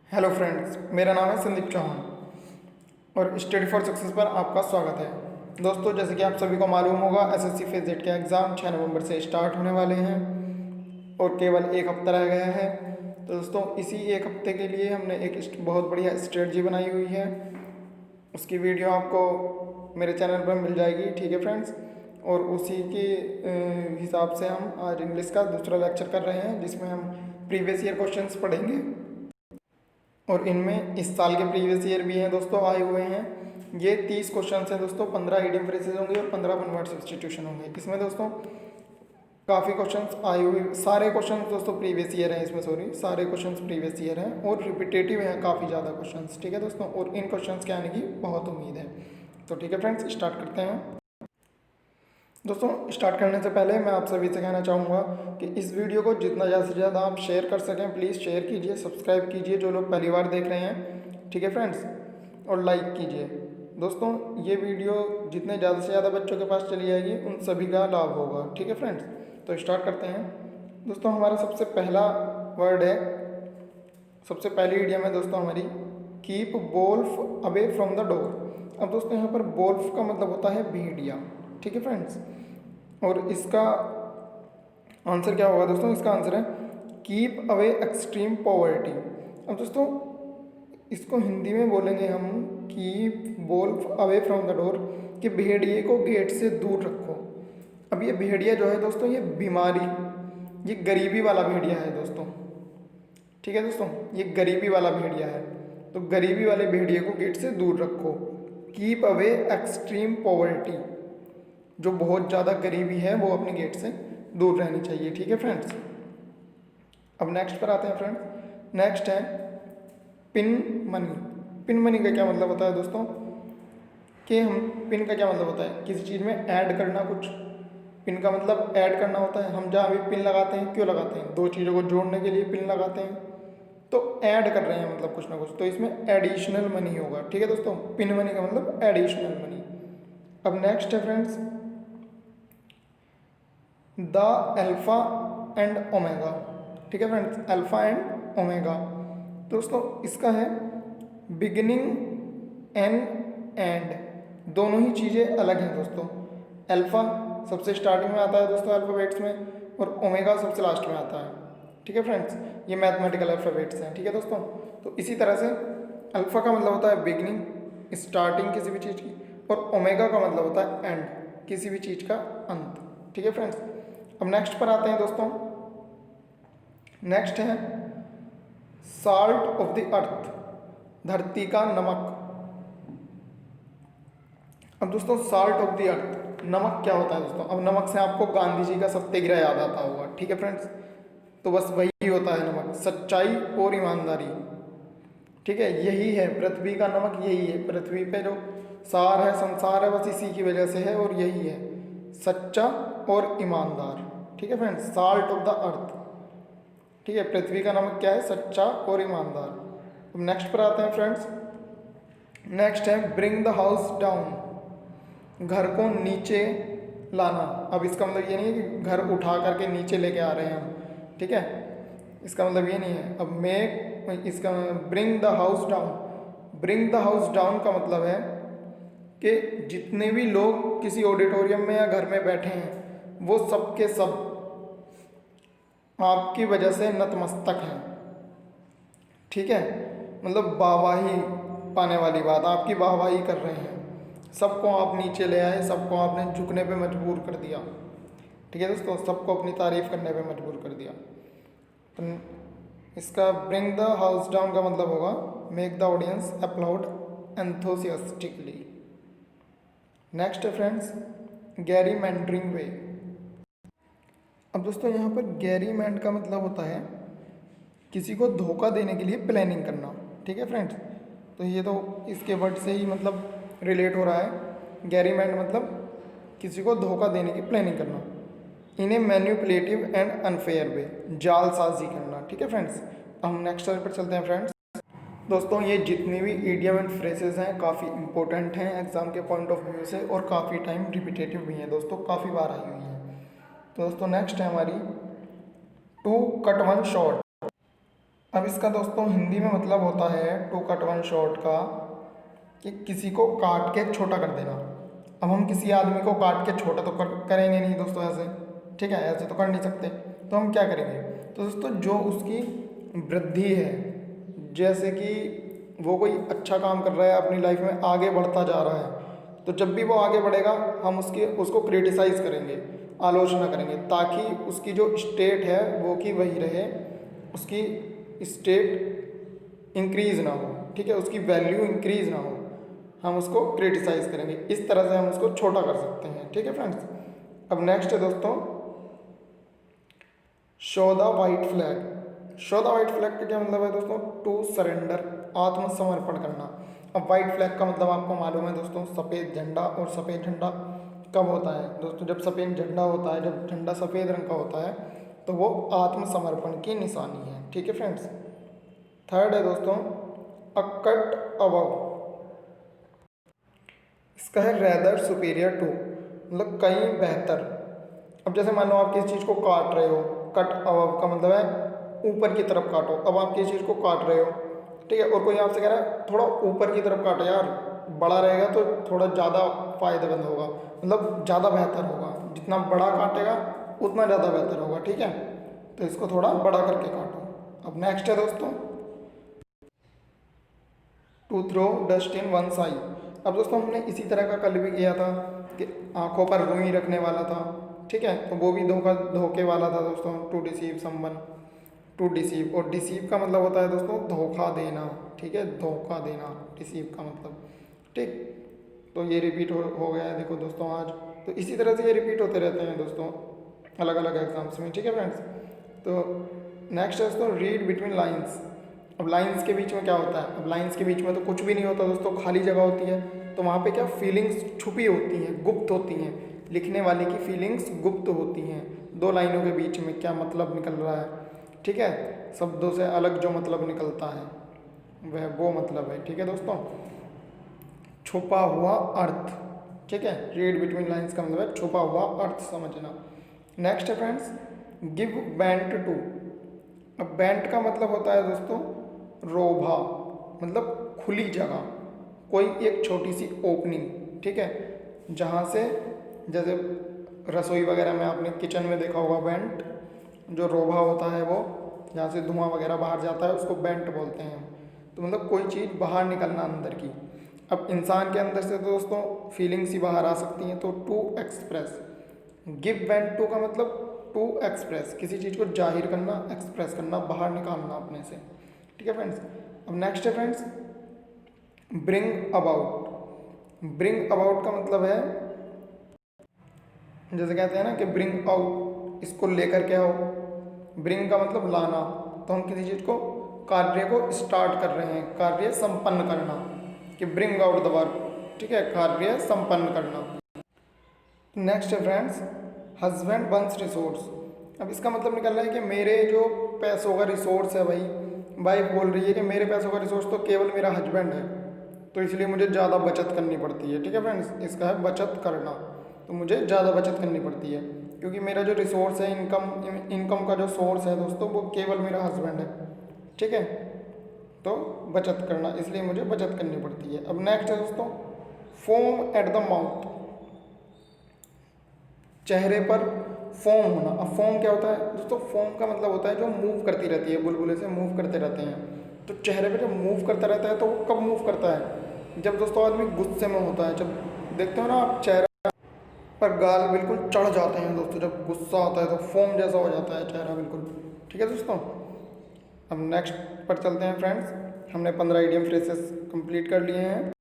Hello friends, मेरा नाम है संदीप चौहान और स्टडी फॉर सक्सेस पर आपका स्वागत है। दोस्तों, जैसे कि आप सभी को मालूम होगा, एसएससी फेज 8 के एग्ज़ाम 6 नवंबर से स्टार्ट होने वाले हैं और केवल एक हफ्ता रह गया है। तो दोस्तों, इसी एक हफ्ते के लिए हमने एक बहुत बढ़िया स्ट्रेटजी बनाई हुई है। उसकी वीडियो आपको मेरे चैनल पर मिल जाएगी, ठीक है फ्रेंड्स। और उसी के हिसाब से हम आज इंग्लिश का दूसरा लेक्चर कर रहे हैं, जिसमें हम प्रीवियस ईयर क्वेश्चंस पढ़ेंगे और इनमें इस साल के प्रीवियस ईयर भी हैं दोस्तों, आए हुए हैं। ये 30 क्वेश्चन हैं दोस्तों, 15 ईडियम फ्रेजेज होंगे और 15 वन वर्ड सब्स्टिट्यूशन होंगे। इसमें दोस्तों काफ़ी क्वेश्चंस आए हुए, सारे क्वेश्चंस दोस्तों प्रीवियस ईयर हैं। इसमें सॉरी, सारे क्वेश्चंस प्रीवियस ईयर हैं और रिपीटेटिव हैं काफ़ी ज़्यादा क्वेश्चंस, ठीक है दोस्तों। और इन क्वेश्चंस के आने की बहुत उम्मीद है। तो ठीक है फ्रेंड्स, स्टार्ट करते हैं। दोस्तों, स्टार्ट करने से पहले मैं आप सभी से कहना चाहूँगा कि इस वीडियो को जितना ज़्यादा से ज़्यादा आप शेयर कर सकें, प्लीज़ शेयर कीजिए, सब्सक्राइब कीजिए जो लोग पहली बार देख रहे हैं, ठीक है फ्रेंड्स, और लाइक कीजिए। दोस्तों, ये वीडियो जितने ज़्यादा से ज़्यादा बच्चों के पास चली जाएगी, उन सभी का लाभ होगा, ठीक है फ्रेंड्स। तो स्टार्ट करते हैं। दोस्तों, हमारा सबसे पहला वर्ड है, सबसे पहली इडियम है दोस्तों हमारी, keep wolf away from the door. अब दोस्तों, यहाँ पर वोल्फ का मतलब होता है भेड़िया, ठीक है फ्रेंड्स। और इसका आंसर क्या होगा दोस्तों? इसका आंसर है कीप अवे एक्सट्रीम पॉवर्टी। अब दोस्तों, इसको हिंदी में बोलेंगे हम keep wolf away from the door, कि भेड़िए को गेट से दूर रखो। अब ये भेड़िया जो है दोस्तों, ये बीमारी, ये गरीबी वाला भेड़िया है दोस्तों, ठीक है दोस्तों, ये गरीबी वाला भेड़िया है। तो गरीबी वाले भेड़िए को गेट से दूर रखो। कीप अवे एक्सट्रीम पॉवर्टी, जो बहुत ज़्यादा गरीबी है वो अपने गेट से दूर रहनी चाहिए, ठीक है फ्रेंड्स। अब नेक्स्ट पर आते हैं फ्रेंड्स। नेक्स्ट है पिन मनी। पिन मनी का क्या मतलब होता है दोस्तों? कि हम पिन का क्या मतलब होता है? किसी चीज़ में ऐड करना कुछ। पिन का मतलब ऐड करना होता है। हम जहाँ भी पिन लगाते हैं, क्यों लगाते हैं? दो चीज़ों को जोड़ने के लिए पिन लगाते हैं, तो ऐड कर रहे हैं मतलब कुछ ना कुछ, तो इसमें एडिशनल मनी होगा, ठीक है दोस्तों। पिन मनी का मतलब एडिशनल मनी। अब नेक्स्ट है friends the alpha and omega, ठीक है फ्रेंड्स, अल्फ़ा एंड ओमेगा। दोस्तों, इसका है बिगिनिंग एंड, दोनों ही चीज़ें अलग हैं दोस्तों। अल्फ़ा सबसे स्टार्टिंग में आता है दोस्तों अल्फ़ाबेट्स में, और ओमेगा सबसे लास्ट में आता है, ठीक है फ्रेंड्स। ये मैथमेटिकल अल्फ़ाबेट्स हैं, ठीक है दोस्तों। तो इसी तरह से अल्फ़ा का मतलब होता है बिगिनिंग, स्टार्टिंग किसी भी चीज़ की, और ओमेगा का मतलब होता है एंड, किसी भी चीज़ का अंत, ठीक है फ्रेंड्स। अब नेक्स्ट पर आते हैं दोस्तों। नेक्स्ट है साल्ट ऑफ द अर्थ, धरती का नमक। अब दोस्तों, साल्ट ऑफ द अर्थ, नमक क्या होता है दोस्तों? अब नमक से आपको गांधी जी का सत्याग्रह याद आता होगा, ठीक है फ्रेंड्स। तो बस वही होता है नमक, सच्चाई और ईमानदारी, ठीक है। यही है पृथ्वी का नमक, यही है पृथ्वी पे जो सार है, संसार है, बस इसी की वजह से है, और यही है सच्चा और ईमानदार, ठीक है friends. Salt of the earth, ठीक है। पृथ्वी का नमक क्या है? सच्चा और ईमानदार। अब नेक्स्ट पर आते हैं फ्रेंड्स। नेक्स्ट है ब्रिंग द हाउस डाउन, घर को नीचे लाना। अब इसका मतलब ये नहीं है कि घर उठा करके नीचे लेके आ रहे हैं हम, ठीक है, इसका मतलब ये नहीं है। अब इसका bring the house down, bring the house down का मतलब है कि जितने भी लोग किसी ऑडिटोरियम में या घर में बैठे हैं, वो सब के सब आपकी वजह से नतमस्तक हैं, ठीक है। मतलब वाहवाही पाने वाली बात, आपकी वाहवाही कर रहे हैं, सबको आप नीचे ले आए, सबको आपने झुकने पे मजबूर कर दिया, ठीक है दोस्तों, सबको अपनी तारीफ करने पे मजबूर कर दिया। तो इसका ब्रिंग द हाउस डाउन का मतलब होगा make the audience applaud enthusiastically. Next है फ्रेंड्स गैरी मैंड्रिंग वे। अब दोस्तों, यहाँ पर गैरी मैंड का मतलब होता है किसी को धोखा देने के लिए प्लानिंग करना, ठीक है फ्रेंड्स। तो ये तो इसके वर्ड से ही मतलब रिलेट हो रहा है। गैरी मैंड मतलब किसी को धोखा देने की प्लानिंग करना, इन ए मैन्युपुलेटिव एंड अनफेयर वे, जालसाजी करना, ठीक है फ्रेंड्स। हम नेक्स्ट स्लाइड पर चलते हैं फ्रेंड्स। दोस्तों, ये जितनी भी इडियम एंड फ्रेजेस हैं काफ़ी इंपॉर्टेंट हैं एग्जाम के पॉइंट ऑफ व्यू से, और काफ़ी टाइम रिपीटेटिव भी हैं दोस्तों, काफ़ी बार आई हुई हैं। तो दोस्तों, नेक्स्ट है हमारी टू कट वन शॉट। अब इसका दोस्तों हिंदी में मतलब होता है टू कट वन शॉर्ट का, कि किसी को काट के छोटा कर देना। अब हम किसी आदमी को काट के छोटा तो करेंगे नहीं दोस्तों ऐसे, ठीक है, ऐसे तो कर नहीं सकते। तो हम क्या करेंगे, तो दोस्तों जो उसकी वृद्धि है, जैसे कि वो कोई अच्छा काम कर रहा है अपनी लाइफ में, आगे बढ़ता जा रहा है, तो जब भी वो आगे बढ़ेगा हम उसको क्रिटिसाइज़ करेंगे, आलोचना करेंगे, ताकि उसकी जो स्टेट है वो की वही रहे, उसकी स्टेट इंक्रीज़ ना हो, ठीक है, उसकी वैल्यू इंक्रीज़ ना हो, हम उसको क्रिटिसाइज़ करेंगे। इस तरह से हम उसको छोटा कर सकते हैं, ठीक है फ्रेंड्स। अब नेक्स्ट है दोस्तों, show the white flag. Show the white flag का क्या मतलब है दोस्तों, टू सरेंडर, आत्मसमर्पण करना। अब वाइट फ्लैग का मतलब आपको मालूम है दोस्तों, सफ़ेद झंडा। और सफ़ेद झंडा कब होता है दोस्तों, जब सफ़ेद झंडा होता है, जब झंडा सफ़ेद रंग का होता है तो वो आत्मसमर्पण की निशानी है, ठीक है फ्रेंड्स। थर्ड है दोस्तों, अ कट अबव। इसका है रेदर सुपीरियर टू, मतलब कहीं बेहतर। अब जैसे मान लो आप किसी चीज़ को काट रहे हो, कट अबव का मतलब है ऊपर की तरफ काटो। अब आप किसी चीज़ को काट रहे हो, ठीक है, और कोई आपसे कह रहा है थोड़ा ऊपर की तरफ काटो यार, बड़ा रहेगा तो थोड़ा ज़्यादा फायदेमंद होगा, मतलब ज़्यादा बेहतर होगा, जितना बड़ा काटेगा उतना ज़्यादा बेहतर होगा, ठीक है, तो इसको थोड़ा बड़ा करके काटो। अब नेक्स्ट है दोस्तों, to throw dust in one eye. अब दोस्तों हमने इसी तरह का कल भी किया था कि आंखों पर रुई रखने वाला था, ठीक है, तो वो भी धोखे वाला था दोस्तों, to deceive someone, to deceive. और डिसीव का मतलब होता है दोस्तों धोखा देना, ठीक है, धोखा देना डिसीव का मतलब, ठीक। तो ये रिपीट हो गया है देखो दोस्तों आज। तो इसी तरह से ये रिपीट होते रहते हैं दोस्तों अलग अलग एग्जाम्स में, ठीक है फ्रेंड्स। तो नेक्स्ट है दोस्तों, रीड बिटवीन लाइन्स। अब लाइन्स के बीच में क्या होता है, अब लाइन्स के बीच में तो कुछ भी नहीं होता दोस्तों, खाली जगह होती है। तो वहाँ पे क्या फीलिंग्स छुपी होती हैं, गुप्त होती हैं, लिखने वाले की फीलिंग्स गुप्त होती हैं। दो लाइनों के बीच में क्या मतलब निकल रहा है, ठीक है, शब्दों से अलग जो मतलब निकलता है वह वो मतलब है, ठीक है दोस्तों, छुपा हुआ अर्थ, ठीक है। रीड बिटवीन लाइन्स का मतलब है छुपा हुआ अर्थ समझना। नेक्स्ट है फ्रेंड्स, गिव बेंट टू। अब बेंट का मतलब होता है दोस्तों रोभा, मतलब खुली जगह, कोई एक छोटी सी ओपनिंग, ठीक है, जहाँ से जैसे रसोई वगैरह में आपने किचन में देखा होगा वेंट, जो रोभा होता है वो जहाँ से धुआं वगैरह बाहर जाता है उसको वेंट बोलते हैं। तो मतलब कोई चीज़ बाहर निकलना अंदर की। अब इंसान के अंदर से तो दोस्तों फीलिंग्स ही बाहर आ सकती हैं, तो to express, give vent to का मतलब टू एक्सप्रेस, किसी चीज़ को जाहिर करना, एक्सप्रेस करना, बाहर निकालना अपने से, ठीक है फ्रेंड्स। अब नेक्स्ट है friends, bring about. Bring about का मतलब है जैसे कहते हैं ना कि ब्रिंग आउट, इसको लेकर के आओ। ब्रिंग का मतलब लाना, तो हम किसी चीज़ को, कार्य को स्टार्ट कर रहे हैं, कार्य संपन्न करना, कि ब्रिंग आउट द वर्क, ठीक है, कार्य संपन्न करना। नेक्स्ट है फ्रेंड्स, हस्बैंड वंस रिसोर्स। अब इसका मतलब निकल रहा है कि मेरे जो पैसों का रिसोर्स है भाई, वाइफ बोल रही है कि मेरे पैसों का रिसोर्स तो केवल मेरा हस्बैंड है, तो इसलिए मुझे ज़्यादा बचत करनी पड़ती है, ठीक है फ्रेंड्स। इसका है बचत करना, तो मुझे ज़्यादा बचत करनी पड़ती है क्योंकि मेरा जो रिसोर्स है, इनकम का जो सोर्स है दोस्तों वो केवल मेरा हस्बैंड है, ठीक है, तो बचत करना, इसलिए मुझे बचत करनी पड़ती है। अब नेक्स्ट है दोस्तों, फोम एट द माउथ, चेहरे पर फोम होना। अब फोम क्या होता है दोस्तों, फोम का मतलब होता है जो मूव करती रहती है, बुलबुले से मूव करते रहते हैं। तो चेहरे पे जब मूव करता रहता है तो वो कब मूव करता है, जब दोस्तों आदमी गुस्से में होता है। जब देखते हो ना आप चेहरा पर गाल बिल्कुल चढ़ जाते हैं दोस्तों, जब गुस्सा आता है तो फोम जैसा हो जाता है चेहरा बिल्कुल, ठीक है दोस्तों। अब नेक्स्ट पर चलते हैं फ्रेंड्स, हमने 15 इडियम फ्रेसेस कंप्लीट कर लिए हैं।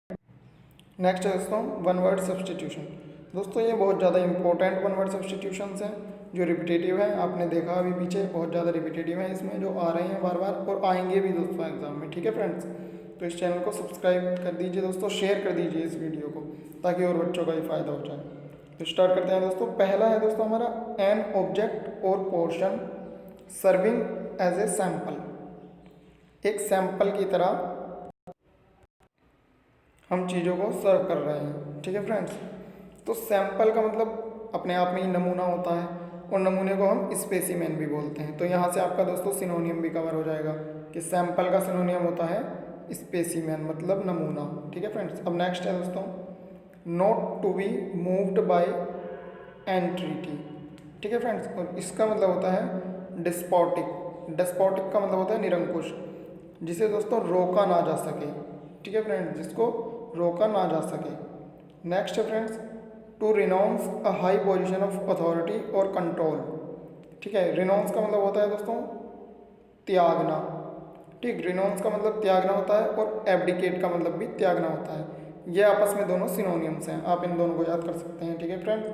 नेक्स्ट है दोस्तों वन वर्ड सब्सटीट्यूशन। दोस्तों ये बहुत ज़्यादा इंपॉर्टेंट वन वर्ड सब्सटीट्यूशंस हैं जो रिपीटेटिव है, आपने देखा अभी पीछे बहुत ज़्यादा रिपीटेटिव है इसमें, जो आ रहे हैं बार बार और आएंगे भी दोस्तों एग्जाम में, ठीक है फ्रेंड्स। तो इस चैनल को सब्सक्राइब कर दीजिए दोस्तों, शेयर कर दीजिए इस वीडियो को ताकि और बच्चों का ही फ़ायदा हो जाए। तो स्टार्ट करते हैं दोस्तों। पहला है दोस्तों हमारा एन ऑब्जेक्ट और portion serving as a sample, एक सैंपल की तरह हम चीज़ों को सर्व कर रहे हैं, ठीक है फ्रेंड्स। तो सैंपल का मतलब अपने आप में ही नमूना होता है और नमूने को हम स्पेसिमेन भी बोलते हैं। तो यहाँ से आपका दोस्तों सिनोनियम भी कवर हो जाएगा, कि सैंपल का सिनोनियम होता है स्पेसिमेन, मतलब नमूना। ठीक है फ्रेंड्स। अब नेक्स्ट है दोस्तों, not to be moved by entreaty. ठीक है फ्रेंड्स। और इसका मतलब होता है डिस्पोटिक। डिस्पोटिक का मतलब होता है निरंकुश, जिसे दोस्तों रोका ना जा सके। ठीक है फ्रेंड्स, जिसको रोका ना जा सके। नेक्स्ट है friends, to renounce a high position of authority और कंट्रोल। ठीक है, रिनाउंस का मतलब होता है दोस्तों त्यागना। ठीक, रिनाउंस का मतलब त्यागना होता है और एब्डिकेट का मतलब भी त्यागना होता है। ये आपस में दोनों सिनोनियम्स हैं, आप इन दोनों को याद कर सकते हैं। ठीक है फ्रेंड्स।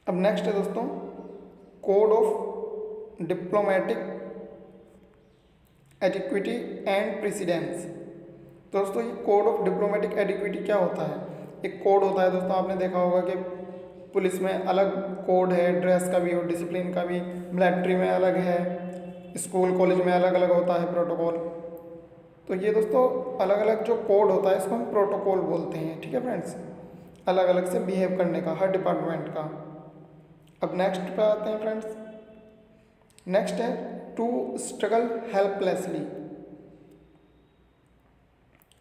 अब नेक्स्ट है दोस्तों, code of diplomatic etiquette and precedence. दोस्तों ये कोड ऑफ डिप्लोमेटिक एडिक्विटी क्या होता है? एक कोड होता है दोस्तों, आपने देखा होगा कि पुलिस में अलग कोड है, ड्रेस का भी और डिसिप्लिन का भी, मिलिट्री में अलग है, स्कूल कॉलेज में अलग अलग होता है प्रोटोकॉल। तो ये दोस्तों अलग अलग जो कोड होता है इसको हम प्रोटोकॉल बोलते हैं। ठीक है फ्रेंड्स, अलग अलग से बिहेव करने का हर डिपार्टमेंट का। अब नेक्स्ट पे आते हैं फ्रेंड्स। नेक्स्ट है टू स्ट्रगल हेल्पलेसली।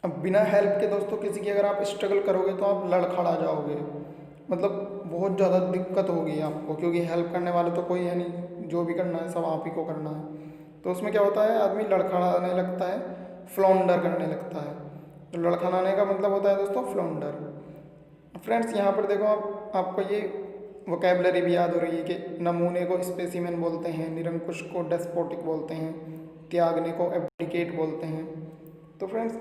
अब बिना हेल्प के दोस्तों किसी की अगर आप स्ट्रगल करोगे तो आप लड़खड़ा जाओगे, मतलब बहुत ज़्यादा दिक्कत होगी आपको, क्योंकि हेल्प करने वाले तो कोई है नहीं, जो भी करना है सब आप ही को करना है। तो उसमें क्या होता है, आदमी लड़खड़ाने लगता है, फ्लॉन्डर करने लगता है। तो लड़खड़ाने का मतलब होता है दोस्तों फ्लॉन्डर। फ्रेंड्स यहाँ पर देखो आपको ये वोकेबलरी भी याद हो रही है कि नमूने को स्पेसिमेन बोलते हैं, निरंकुश को डेस्पोटिक बोलते हैं, त्यागने को एब्डिकेट बोलते हैं। तो फ्रेंड्स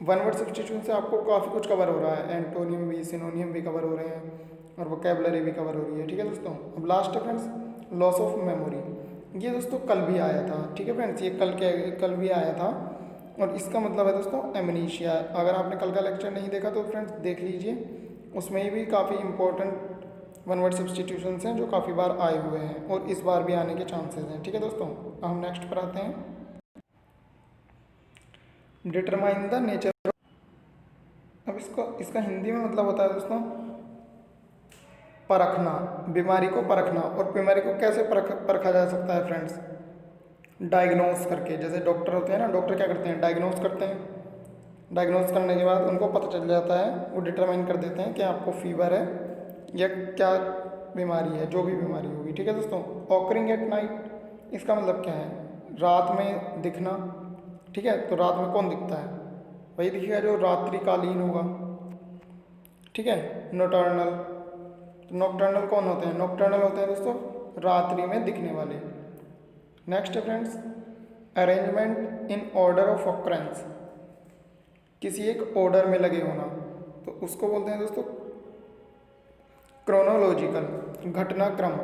वन वर्ड सब्स्टिट्यूशन से आपको काफ़ी कुछ कवर हो रहा है, एंटोनियम भी, सिनोनियम भी कवर हो रहे हैं और वोकेबलरी भी कवर हो रही है। ठीक है दोस्तों। अब लास्ट है फ्रेंड्स, लॉस ऑफ मेमोरी। ये दोस्तों कल भी आया था। ठीक है फ्रेंड्स, ये कल भी आया था और इसका मतलब है दोस्तों एमनीशिया। अगर आपने कल का लेक्चर नहीं देखा तो फ्रेंड्स देख लीजिए, उसमें भी काफ़ी इंपॉर्टेंट वन वर्ड सब्स्टिट्यूशंस हैं जो काफ़ी बार आए हुए हैं और इस बार भी आने के चांसेस हैं। ठीक है दोस्तों। हम नेक्स्ट पर आते हैं, डिटरमाइन द नेचर। अब इसका हिंदी में मतलब होता है दोस्तों परखना, बीमारी को परखना। और बीमारी को कैसे परखा जा सकता है फ्रेंड्स? डायग्नोस करके। जैसे डॉक्टर होते हैं ना, डॉक्टर क्या करते हैं, डायग्नोस करते हैं। डायग्नोस करने के बाद उनको पता चल जाता है, वो डिटरमाइन कर देते हैं कि आपको फीवर है या क्या बीमारी है, जो भी बीमारी होगी। ठीक है दोस्तों। ऑकरिंग एट नाइट, इसका मतलब क्या है, रात में दिखना। ठीक है, तो रात में कौन दिखता है? वही दिखेगा जो रात्रिकालीन होगा। ठीक है, नोटर्नल। तो नॉकटर्नल कौन होते हैं? नॉकटर्नल होते हैं दोस्तों रात्रि में दिखने वाले। नेक्स्ट है friends, arrangement in order of occurrence, किसी एक ऑर्डर में लगे होना, तो उसको बोलते हैं दोस्तों क्रोनोलॉजिकल, घटनाक्रम।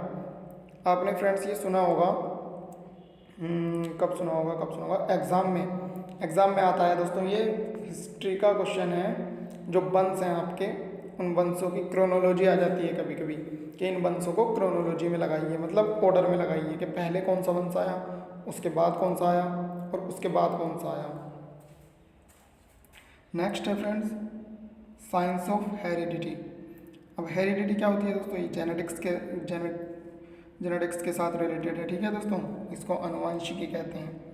आपने फ्रेंड्स ये सुना होगा, कब सुना होगा, एग्ज़ाम में आता है दोस्तों। ये हिस्ट्री का क्वेश्चन है, जो वंश हैं आपके, उन वंशों की क्रोनोलॉजी आ जाती है कभी कभी कि इन वंशों को क्रोनोलॉजी में लगाइए, मतलब ऑर्डर में लगाइए कि पहले कौन सा वंश आया, उसके बाद कौन सा आया और उसके बाद कौन सा आया। नेक्स्ट है फ्रेंड्स, साइंस ऑफ हेरिडिटी। अब हेरिडिटी क्या होती है दोस्तों? ये जेनेटिक्स के साथ रिलेटेड है। ठीक है दोस्तों, इसको आनुवंशिकी कहते हैं।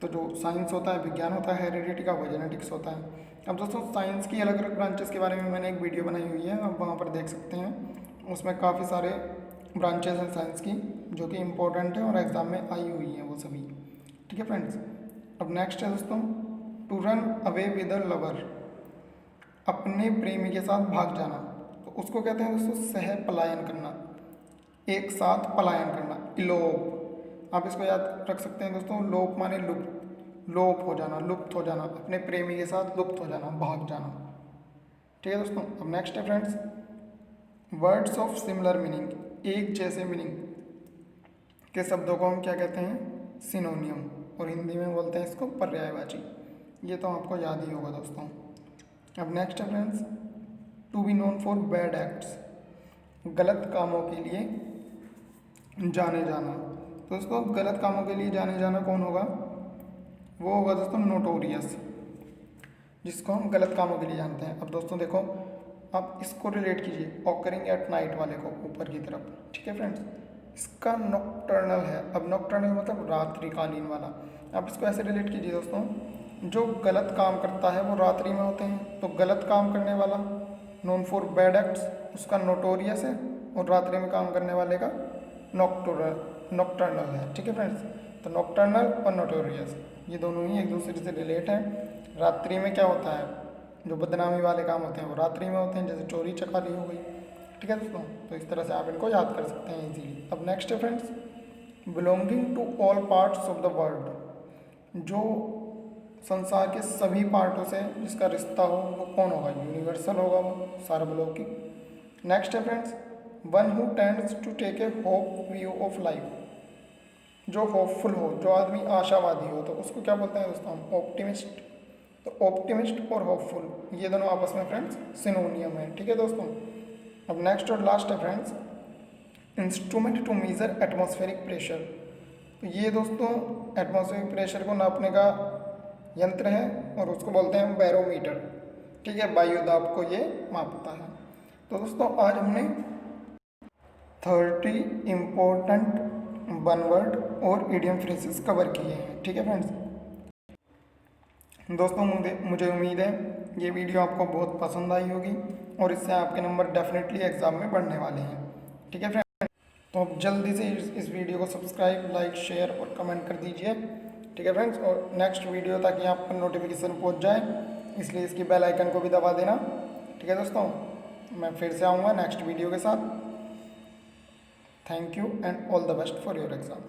तो जो साइंस होता है, विज्ञान होता है हेरिडिटी का, वो जेनेटिक्स होता है। अब दोस्तों साइंस की अलग अलग ब्रांचेस के बारे में मैंने एक वीडियो बनाई हुई है, आप वहाँ पर देख सकते हैं। उसमें काफ़ी सारे ब्रांचेस हैं साइंस की जो कि इम्पोर्टेंट है और एग्ज़ाम में आई हुई हैं वो सभी। ठीक है फ्रेंड्स। अब नेक्स्ट है दोस्तों, to run away with a lover, अपने प्रेमी के साथ भाग जाना। तो उसको कहते हैं दोस्तों सह पलायन करना, एक साथ पलायन करना, इलोप। आप इसको याद रख सकते हैं दोस्तों, लोप माने लुप्त, लोप हो जाना, लुप्त हो जाना, अपने प्रेमी के साथ लुप्त हो जाना, भाग जाना। ठीक है दोस्तों। अब नेक्स्ट है friends, words of similar meaning, एक जैसे मीनिंग के शब्दों को हम क्या कहते हैं? सिनोनियम, और हिंदी में बोलते हैं इसको पर्यायवाची। ये तो आपको याद ही होगा दोस्तों। अब नेक्स्ट है friends, to be known for bad acts, गलत कामों के लिए जाने जाना। दोस्तों गलत कामों के लिए जाने जाना कौन होगा? वो होगा दोस्तों नोटोरियस, जिसको हम गलत कामों के लिए जानते हैं। अब दोस्तों देखो, आप इसको रिलेट कीजिए ऑकरिंग एट नाइट वाले को ऊपर की तरफ। ठीक है फ्रेंड्स। इसका नॉकटर्नल है। अब नॉकटर्नल मतलब रात्रिकालीन वाला। आप इसको ऐसे रिलेट कीजिए दोस्तों, जो गलत काम करता है वो रात्रि में होते हैं, तो गलत काम करने वाला नोन फॉर बैड एक्ट्स उसका नोटोरियस है, और रात्रि में काम करने वाले का नॉकटर्नल है। ठीक है फ्रेंड्स, तो नॉकटर्नल और नोटोरियस ये दोनों ही एक दूसरे से रिलेट हैं। रात्रि में क्या होता है, जो बदनामी वाले काम होते हैं वो रात्रि में होते हैं, जैसे चोरी चकारी हो गई। ठीक है दोस्तों, तो इस तरह से आप इनको याद कर सकते हैं इजीली। अब नेक्स्ट है friends, belonging to all parts of the world, जो संसार के सभी पार्टों से जिसका रिश्ता हो वो कौन होगा, यूनिवर्सल होगा, वो सार्वलौकिक। नेक्स्ट है friends, one who tends to take a hope view of life, जो होपफुल हो, जो आदमी आशावादी हो, तो उसको क्या बोलते हैं दोस्तों हम, ऑप्टिमिस्ट। तो ऑप्टिमिस्ट और होपफुल ये दोनों आपस में फ्रेंड्स सिनोनियम है। ठीक है दोस्तों, अब नेक्स्ट और लास्ट है friends, instrument to measure atmospheric pressure. तो ये दोस्तों एटमॉस्फेरिक प्रेशर को नापने का यंत्र है और उसको बोलते हैं बैरोमीटर। ठीक है, वायु दाब को ये मापता है। तो दोस्तों आज हमने 30 इम्पोर्टेंट वन वर्ड और इडियम फ्रेजेस कवर किए हैं। ठीक है फ्रेंड्स, दोस्तों मुझे उम्मीद है ये वीडियो आपको बहुत पसंद आई होगी और इससे आपके नंबर डेफिनेटली एग्जाम में बढ़ने वाले हैं। ठीक है फ्रेंड्स, तो आप जल्दी से इस वीडियो को सब्सक्राइब, लाइक, शेयर और कमेंट कर दीजिए। ठीक है फ्रेंड्स, और नेक्स्ट वीडियो ताकि आप पर नोटिफिकेशन पहुंच जाए, इसलिए इसकी बेल आइकन को भी दबा देना। ठीक है दोस्तों, मैं फिर से आऊँगा नेक्स्ट वीडियो के साथ। Thank you and all the best for your exam.